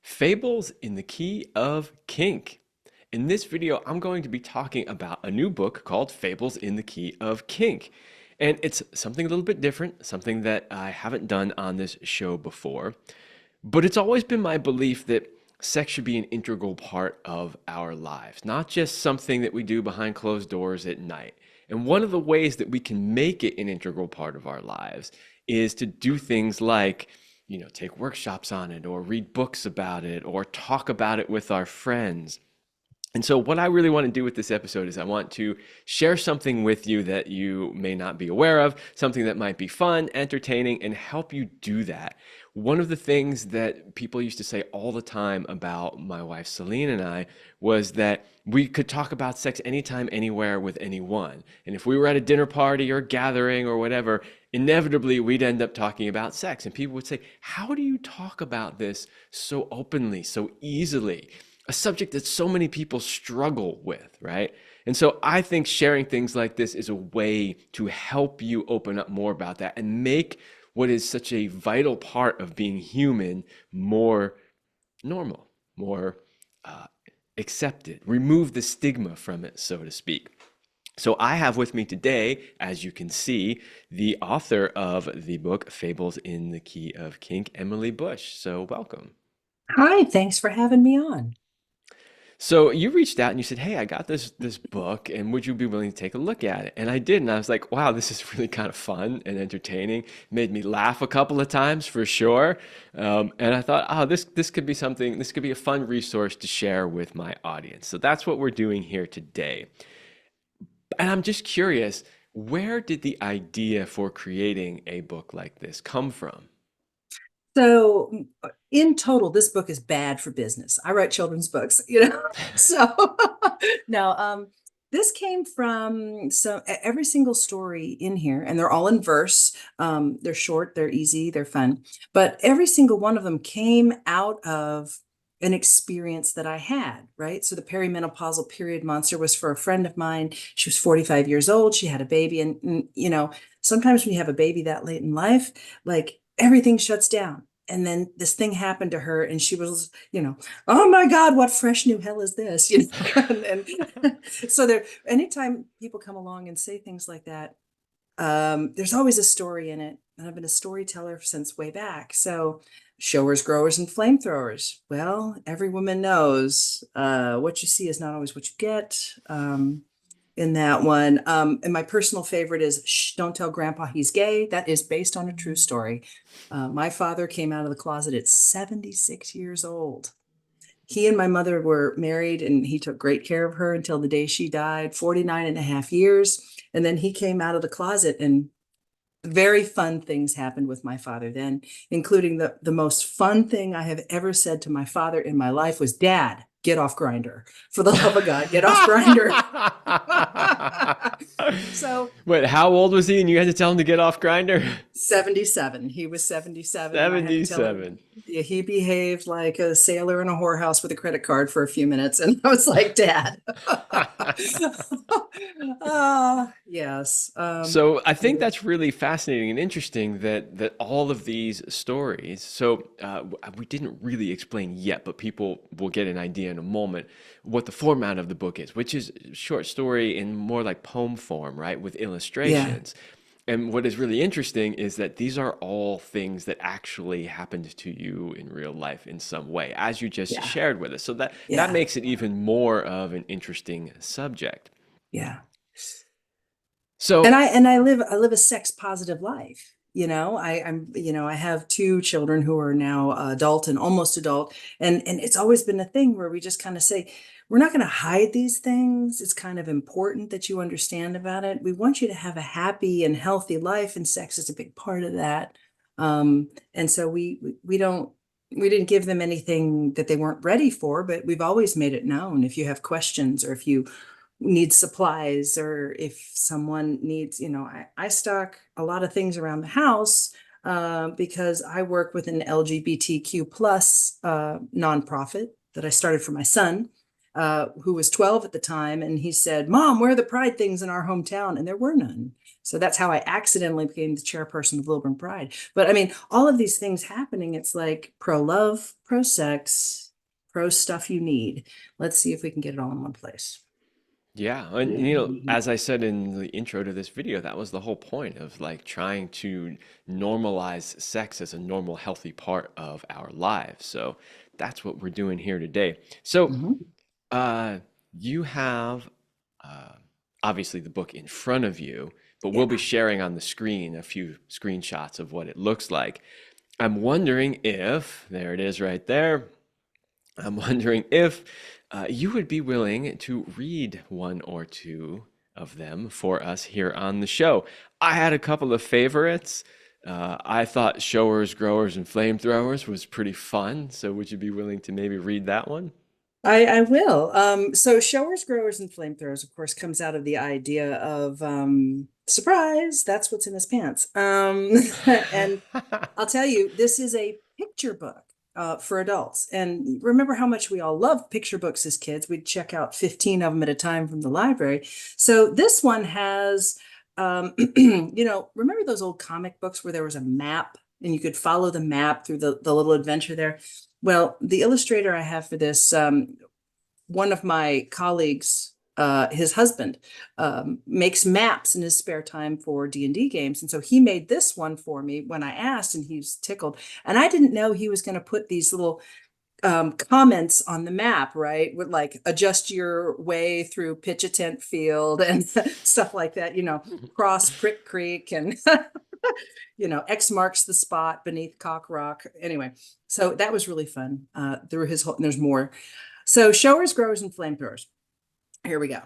Fables in the Key of Kink. In this video, I'm going to be talking about a new book called Fables in the Key of Kink. And it's something a little bit different, something that I haven't done on this show before. But it's always been my belief that sex should be an integral part of our lives, not just something that we do behind closed doors at night. And one of the ways that we can make it an integral part of our lives is to do things like, take workshops on it or read books about it or talk about it with our friends. And so, what I really want to do with this episode is I want to share something with you that you may not be aware of, something that might be fun, entertaining, and help you do that. One of the things that people used to say all the time about my wife Celine and I was that we could talk about sex anytime, anywhere with anyone. And if we were at a dinner party or gathering or whatever, inevitably we'd end up talking about sex. And people would say, "How do you talk about this so openly, so easily?" A subject that so many people struggle with, right? And so I think sharing things like this is a way to help you open up more about that and make what is such a vital part of being human more normal, more accepted, remove the stigma from it, so to speak. So I have with me today, as you can see, the author of the book Fables in the Key of Kink, Emilie Bush. So welcome. Hi, thanks for having me on. So you reached out and you said, "Hey, I got this book, and would you be willing to take a look at it?" And I did, and I was like, "Wow, this is really kind of fun and entertaining." Made me laugh a couple of times for sure. And I thought, "Oh, this could be something. This could be a fun resource to share with my audience." So that's what we're doing here today. And I'm just curious, where did the idea for creating a book like this come from? So, in total, this book is bad for business. I write children's books, So, no, this came from every single story in here, and they're all in verse. They're short, they're easy, they're fun, but every single one of them came out of an experience that I had, right? So the perimenopausal period monster was for a friend of mine. She was 45 years old. She had a baby. And sometimes when you have a baby that late in life, like everything shuts down. And then this thing happened to her, and she was, oh my God, what fresh new hell is this? And so there, anytime people come along and say things like that, there's always a story in it. And I've been a storyteller since way back. So showers, growers, and flamethrowers. Well, every woman knows what you see is not always what you get. In that one. And my personal favorite is Shh, Don't Tell Grandpa He's Gay. That is based on a true story. My father came out of the closet at 76 years old. He and my mother were married, and he took great care of her until the day she died, 49 and a half years. And then he came out of the closet, and very fun things happened with my father then, including the most fun thing I have ever said to my father in my life was, "Dad, get off Grinder. For the love of God, get off Grinder." So Wait, how old was he and you had to tell him to get off Grinder? 77. He was 77, and I had to tell him, 77. yeah, he behaved like a sailor in a whorehouse with a credit card for a few minutes. And I was like, "Dad." Yes. So I think that's really fascinating and interesting that all of these stories. So we didn't really explain yet, but people will get an idea in a moment what the format of the book is, which is short story in more like poem form, right, with Yeah. illustrations. And what is really interesting is that these are all things that actually happened to you in real life in some way, as you just Yeah. shared with us. So that Yeah. makes it even more of an interesting subject. Yeah. And So I live a sex positive life. I have two children who are now adult and almost adult. And it's always been a thing where we just kind of say, we're not going to hide these things. It's kind of important that you understand about it. We want you to have a happy and healthy life, and sex is a big part of that. And so we didn't give them anything that they weren't ready for, but we've always made it known. If you have questions, or if you need supplies, or if someone needs, I stock a lot of things around the house because I work with an LGBTQ plus nonprofit that I started for my son. who was 12 at the time. And he said, Mom, where are the pride things in our hometown? And there were none. So that's how I accidentally became the chairperson of Lilburn Pride. But I mean, all of these things happening, it's like pro love, pro sex, pro stuff you need. Let's see if we can get it all in one place. Yeah, and as I said in the intro to this video, that was the whole point of like trying to normalize sex as a normal, healthy part of our lives. So that's what we're doing here today. So Mhm. uh, you have uh, obviously the book in front of you, but we'll be Yeah. sharing on the screen a few screenshots of what it looks like. I'm wondering if, there it is right there. I'm wondering if you would be willing to read one or two of them for us here on the show. I had a couple of favorites. I thought Showers, Growers, and Flamethrowers was pretty fun. So would you be willing to maybe read that one? I will. So showers, growers, and flamethrowers, of course, comes out of the idea of surprise, that's what's in his pants. And I'll tell you, this is a picture book for adults. And remember how much we all loved picture books as kids. We'd check out 15 of them at a time from the library. So this one has, remember those old comic books where there was a map and you could follow the map through the little adventure there? Well, the illustrator I have for this, one of my colleagues, his husband, makes maps in his spare time for D&D games. And so he made this one for me when I asked, and he was tickled. And I didn't know he was going to put these little comments on the map, right? Would like adjust your way through pitch a tent field and stuff like that, cross Prick Creek and X marks the spot beneath Cock Rock. Anyway, so that was really fun. Through his whole, and there's more. So showers, growers, and flamethrowers. Here we go.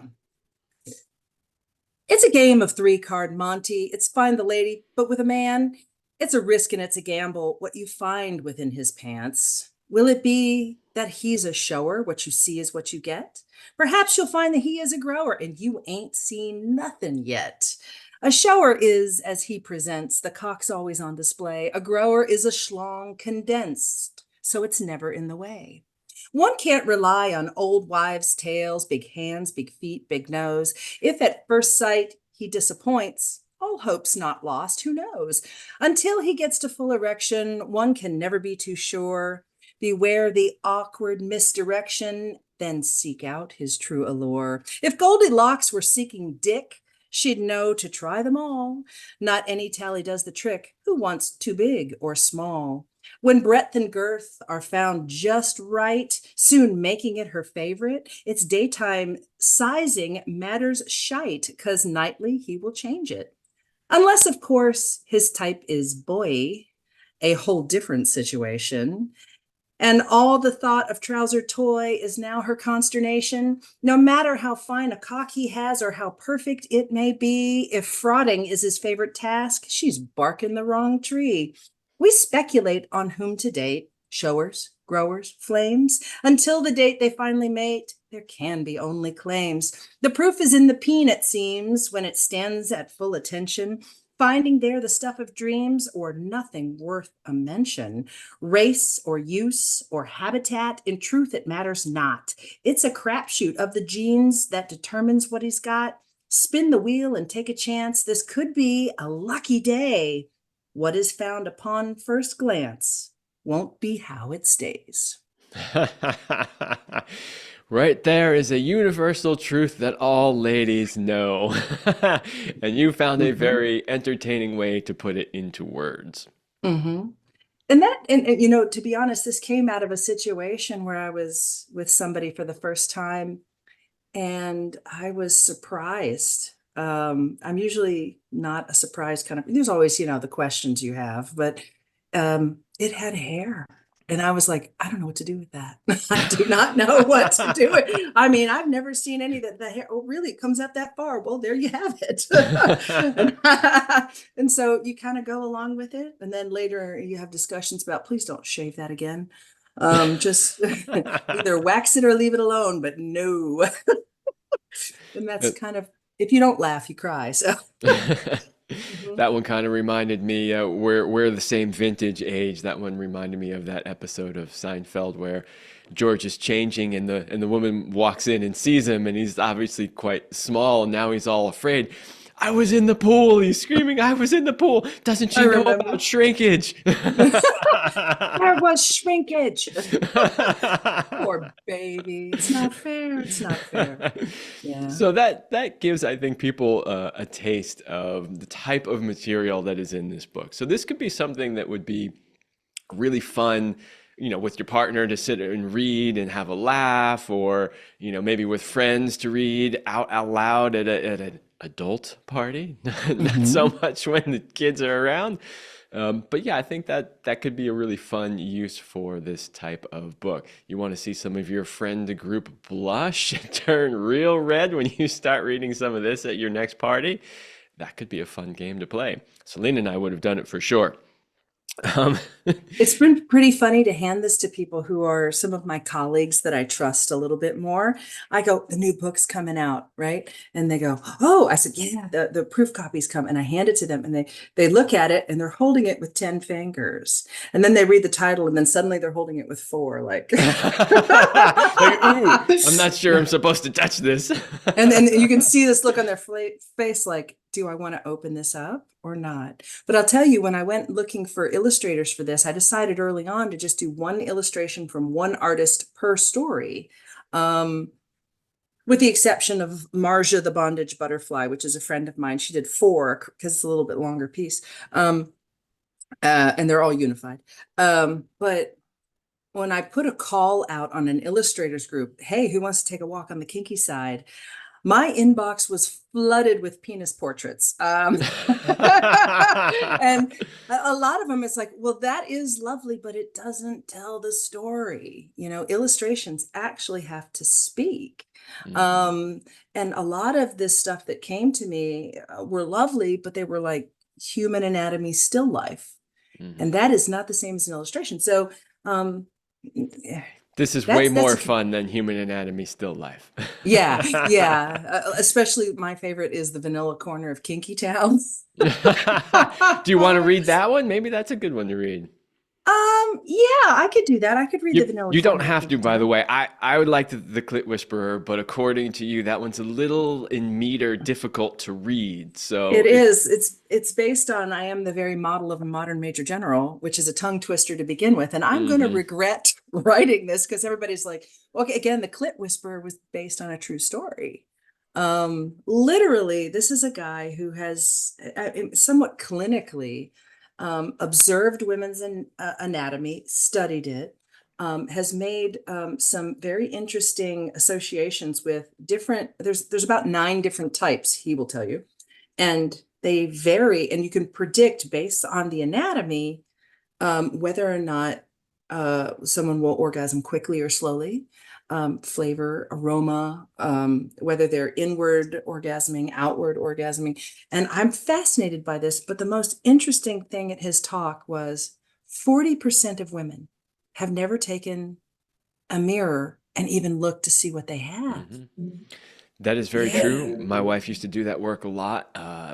It's a game of 3-card Monty. It's find the lady, but with a man, it's a risk and it's a gamble what you find within his pants. Will it be that he's a shower? What you see is what you get. Perhaps you'll find that he is a grower and you ain't seen nothing yet. A shower is as he presents, the cock's always on display. A grower is a schlong condensed, so it's never in the way. One can't rely on old wives' tales, big hands, big feet, big nose. If at first sight he disappoints, all hope's not lost, who knows? Until he gets to full erection, one can never be too sure. Beware the awkward misdirection, then seek out his true allure. If Goldilocks were seeking Dick, she'd know to try them all. Not any tally does the trick. Who wants too big or small? When breadth and girth are found just right, soon making it her favorite, its daytime sizing matters shite, 'cause nightly he will change it. Unless, of course, his type is boy, a whole different situation. And all the thought of trouser toy is now her consternation. No matter how fine a cock he has or how perfect it may be, if frauding is his favorite task, she's barking the wrong tree. We speculate on whom to date, showers, growers, flames. Until the date they finally mate, there can be only claims. The proof is in the peen, it seems, when it stands at full attention, finding there the stuff of dreams or nothing worth a mention. Race or use or habitat, in truth, it matters not. It's a crapshoot of the genes that determines what he's got. Spin the wheel and take a chance. This could be a lucky day. What is found upon first glance won't be how it stays. Right there is a universal truth that all ladies know. And you found a Mm-hmm. very entertaining way to put it into words. Mm-hmm. And to be honest, this came out of a situation where I was with somebody for the first time and I was surprised. I'm usually not a surprised kind of, there's always, the questions you have, but it had hair. And I was like, I don't know what to do with that. I do not know what to do with. I mean, I've never seen any that the hair, oh, really, it comes out that far. Well, there you have it. and, and so you kind of go along with it. And then later you have discussions about, please don't shave that again. Just either wax it or leave it alone, but no. And that's kind of, if you don't laugh, you cry. So. Mhm. That one kind of reminded me, we're the same vintage age. That one reminded me of that episode of Seinfeld where George is changing and the woman walks in and sees him and he's obviously quite small and now he's all afraid. I was in the pool. He's screaming, I was in the pool. Doesn't I she know remember. about shrinkage? There was shrinkage. Poor baby. It's not fair. It's not fair. Yeah. So that gives, I think, people a taste of the type of material that is in this book. So this could be something that would be really fun, with your partner to sit and read and have a laugh, or maybe with friends to read out loud at an adult party, not so Hmm. much when the kids are around. But yeah, I think that could be a really fun use for this type of book. You want to see some of your friend group blush and turn real red when you start reading some of this at your next party. That could be a fun game to play. Selena and I would have done it for sure. Um, It's been pretty funny to hand this to people who are some of my colleagues that I trust a little bit more. I go, the new book's coming out, right? And they go, oh, I said, yeah, the proof copies come. And I hand it to them and they look at it and they're holding it with 10 fingers. And then they read the title and then suddenly they're holding it with four, like like, ooh, I'm not sure I'm supposed to touch this. and then you can see this look on their face like, do I want to open this up or not? But I'll tell you, when I went looking for illustrators for this, I decided early on to just do one illustration from one artist per story. With the exception of Marja the Bondage Butterfly, which is a friend of mine. She did four because it's a little bit longer piece. And they're all unified. But when I put a call out on an illustrators group, hey, who wants to take a walk on the kinky side? My inbox was flooded with penis portraits. And a lot of them, it's like, well, that is lovely, but it doesn't tell the story. Illustrations actually have to speak. Mhm, Um, and a lot of this stuff that came to me were lovely, but they were like human anatomy still life. And mhm. that is not the same as an illustration. So yeah, This is way that's more a fun than Human Anatomy Still Life. yeah, yeah. Especially my favorite is the vanilla corner of Kinky Town. Do you want to read that one? Maybe that's a good one to read. Yeah, I could do that. I could read the vanilla You don't corner of have to, Kinky by the Town. way. I would like the Clit Whisperer, but according to you, that one's a little in meter difficult to read. It So if is. It's based on I am the very model of a modern major general, which is a tongue twister to begin with. And I'm going to mhm. regret writing this because everybody's like, okay, again, the Clit Whisperer was based on a true story. Literally, this is a guy who has somewhat clinically observed women's anatomy, studied it, has made some very interesting associations with different. There's about 9 different types, he will tell you, and they vary, and you can predict based on the anatomy whether or not someone will orgasm quickly or slowly, flavor, aroma, whether they're inward orgasming, outward orgasming. And I'm fascinated by this, but the most interesting thing at his talk was 40% of women have never taken a mirror and even looked to see what they have. Mhm. That is very true. Yeah. My wife used to do that work a lot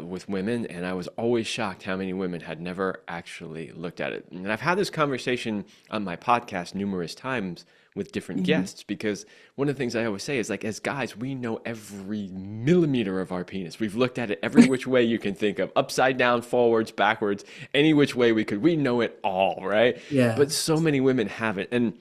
with women, and I was always shocked how many women had never actually looked at it. And I've had this conversation on my podcast numerous times with different Mhm. guests because one of the things I always say is like, as guys, we know every millimeter of our penis. We've looked at it every which way you can think of, upside down, forwards, backwards, any which way we could. We know it all, right? Yeah. But so many women haven't. And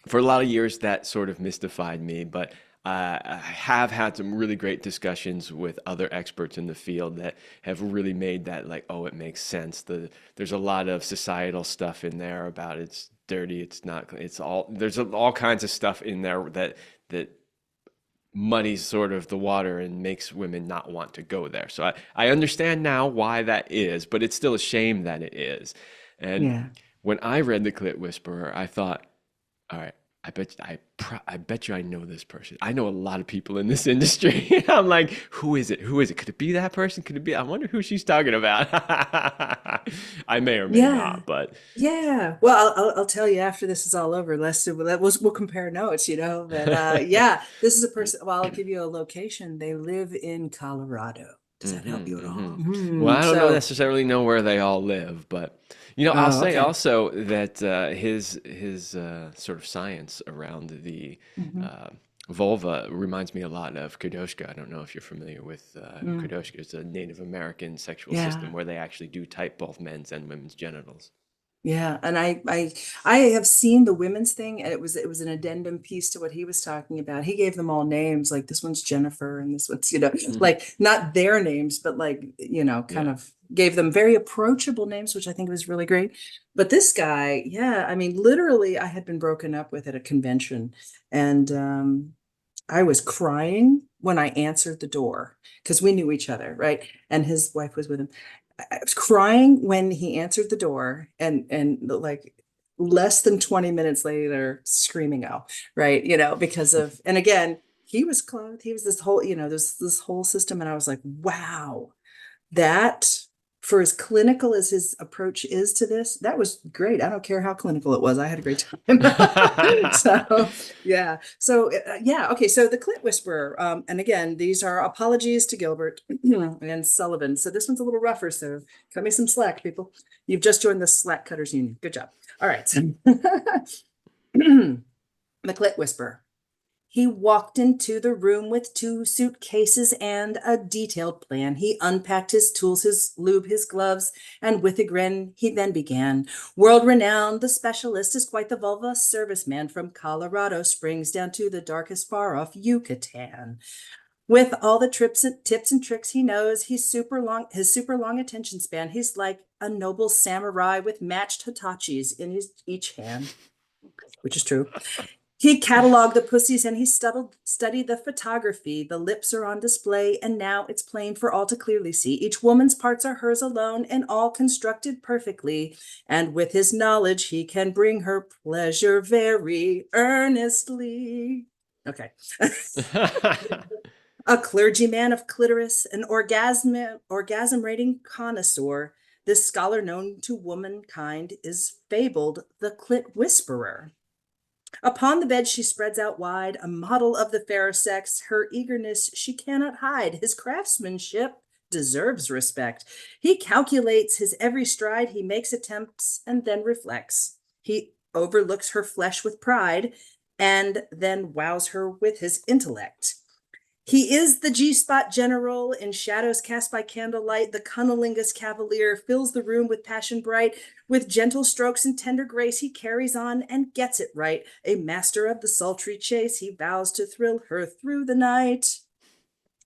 for a lot of years that sort of mystified me, but I have had some really great discussions with other experts in the field that have really made that like, oh, it makes sense. There's a lot of societal stuff in there about it's dirty, it's not, it's all, there's all kinds of stuff in there that muddies sort of the water and makes women not want to go there. So I understand now why that is, but it's still a shame that it is. And Yeah. when I read The Clit Whisperer, I thought, all right, I bet you I know this person. I know a lot of people in this industry. I'm like, who is it? Who is it? Could it be that person? Could it be? I wonder who she's talking about. I may or may Yeah. not, but Yeah. Well, I'll tell you after this is all over. We'll compare notes, But yeah, this is a person. Well, I'll give you a location. They live in Colorado. Does that help you at all? Well, I don't know So, necessarily know where they all live, but I'll oh, say okay. also that his sort of science around the Hmm. uh, vulva reminds me a lot of Kadoshka. I don't know if you're familiar with Mm, Kadoshka. It's a Native American sexual system yeah. where they actually do type both men's and women's genitals. Yeah, and I have seen the women's thing, and it was an addendum piece to what he was talking about. He gave them all names, like this one's Jennifer, and this one's, like not their names, but like, kind Yeah. of gave them very approachable names, which I think was really great. But this guy, yeah, I mean, literally, I had been broken up with at a convention, and I was crying when I answered the door because we knew each other, right? And his wife was with him. I was crying when he answered the door, and like less than 20 minutes later screaming out, right? Because of, and again, he was clothed, he was this whole, this whole system, and I was like, wow, that, for as clinical as his approach is to this, that was great. I don't care how clinical it was. I had a great time. So, yeah. So, yeah. Okay. So, the Clit Whisperer. And again, these are apologies to Gilbert and Sullivan. So, this one's a little rougher. So, cut me some slack, people. You've just joined the Slack Cutters Union. Good job. All right. The Clit Whisperer. He walked into the room with 2 suitcases and a detailed plan. He unpacked his tools, his lube, his gloves, and with a grin, he then began. World renowned, the specialist is quite the vulva serviceman from Colorado Springs down to the darkest far off Yucatan. With all the tips and tricks he knows, his super long attention span. He's like a noble samurai with matched Hitachis in each hand, which is true. He cataloged the pussies and he studied the photography. The lips are on display, and now it's plain for all to clearly see. Each woman's parts are hers alone and all constructed perfectly. And with his knowledge, he can bring her pleasure very earnestly. Okay. A clergyman of clitoris, an orgasm rating connoisseur, this scholar known to womankind is fabled the Clit Whisperer. Upon the bed she spreads out wide, a model of the fairer sex. Her eagerness she cannot hide. His craftsmanship deserves respect. He calculates his every stride. He makes attempts and then reflects. He overlooks her flesh with pride and then wows her with his intellect. He is the G-spot general in shadows cast by candlelight. The cunnilingus cavalier fills the room with passion bright. With gentle strokes and tender grace, he carries on and gets it right. A master of the sultry chase, he vows to thrill her through the night.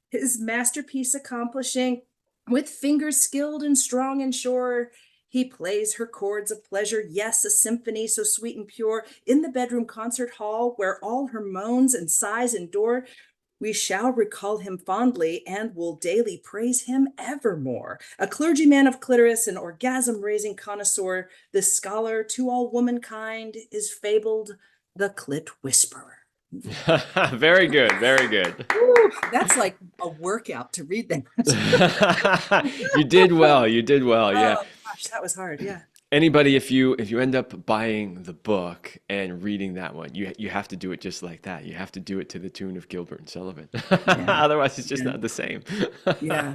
His masterpiece accomplishing, with fingers skilled and strong and sure, he plays her chords of pleasure. Yes, a symphony so sweet and pure. In the bedroom concert hall, where all her moans and sighs endure, we shall recall him fondly and will daily praise him evermore. A clergyman of clitoris, an orgasm raising connoisseur, this scholar to all womankind is fabled the Clit Whisperer. Very good. Very good. Ooh, that's like a workout to read that. You did well. You did well. Yeah. Oh gosh, that was hard. Yeah. Anybody, if you end up buying the book and reading that one, you have to do it just like that. You have to do it to the tune of Gilbert and Sullivan. Yeah. Otherwise, it's just Yeah. not the same. Yeah.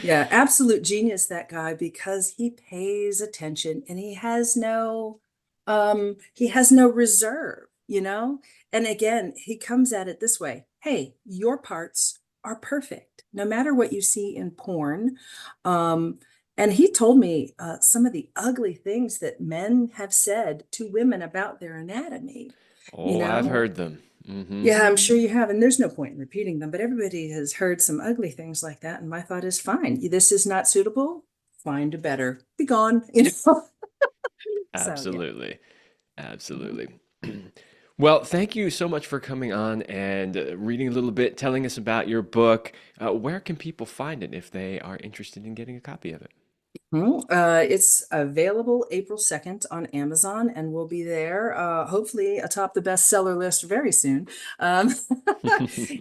Yeah. Absolute genius, that guy, because he pays attention and he has no reserve. And again, he comes at it this way. Hey, your parts are perfect, no matter what you see in porn. Um, and he told me some of the ugly things that men have said to women about their anatomy, you Oh, I've know? heard them. Yeah, I'm sure you have, and there's no point in repeating them, but everybody has heard some ugly things like that. And my thought is, fine, this is not suitable. Find a better. Be gone. So yeah. Absolutely. Mhm. Absolutely. Well, thank you so much for coming on and reading a little bit, telling us about your book. Where can people find it if they are interested in getting a copy of it? It's available April 2nd on Amazon and will be there, hopefully atop the bestseller list very soon. Um,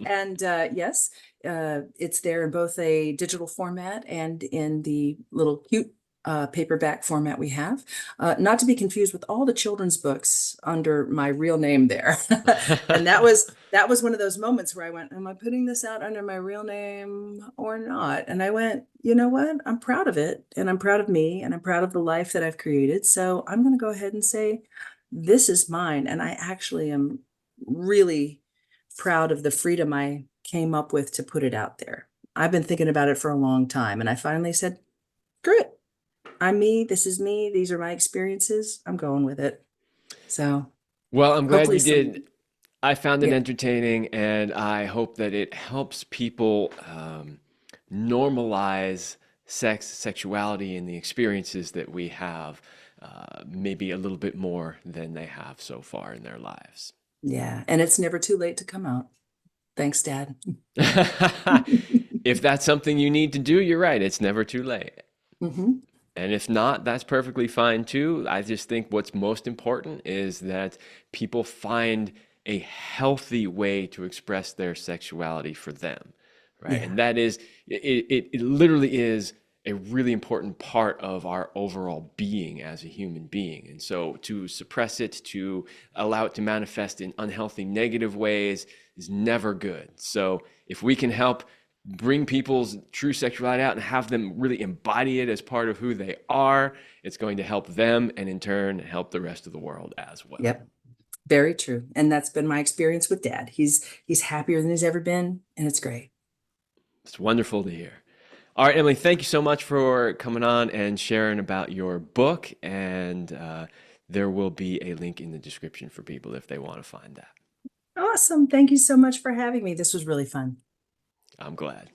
and yes, it's there in both a digital format and in the little cute paperback format we have, not to be confused with all the children's books under my real name there. And that was one of those moments where I went, am I putting this out under my real name or not? And I went, you know what? I'm proud of it, and I'm proud of me, and I'm proud of the life that I've created. So I'm going to go ahead and say, this is mine. And I actually am really proud of the freedom I came up with to put it out there. I've been thinking about it for a long time, and I finally said, screw it. I'm me. This is me. These are my experiences. I'm going with it. So Well, I'm glad hopefully you did. I found it yeah, entertaining, and I hope that it helps people normalize sexuality, and the experiences that we have, maybe a little bit more than they have so far in their lives. yeah. And it's never too late to come out. Thanks, Dad. If that's something you need to do, you're right. It's never too late. Hmm. And if not, that's perfectly fine too. I just think what's most important is that people find a healthy way to express their sexuality for them, right? Yeah. And that is, it literally is a really important part of our overall being as a human being. And so to suppress it, to allow it to manifest in unhealthy, negative ways is never good. So if we can help bring people's true sexuality out and have them really embody it as part of who they are, it's going to help them and in turn help the rest of the world as well. Yep. Very true. And that's been my experience with Dad. He's happier than he's ever been, and it's great. It's wonderful to hear. All right, Emily, thank you so much for coming on and sharing about your book. And there will be a link in the description for people if they want to find that. Awesome. Thank you so much for having me. This was really fun. I'm glad.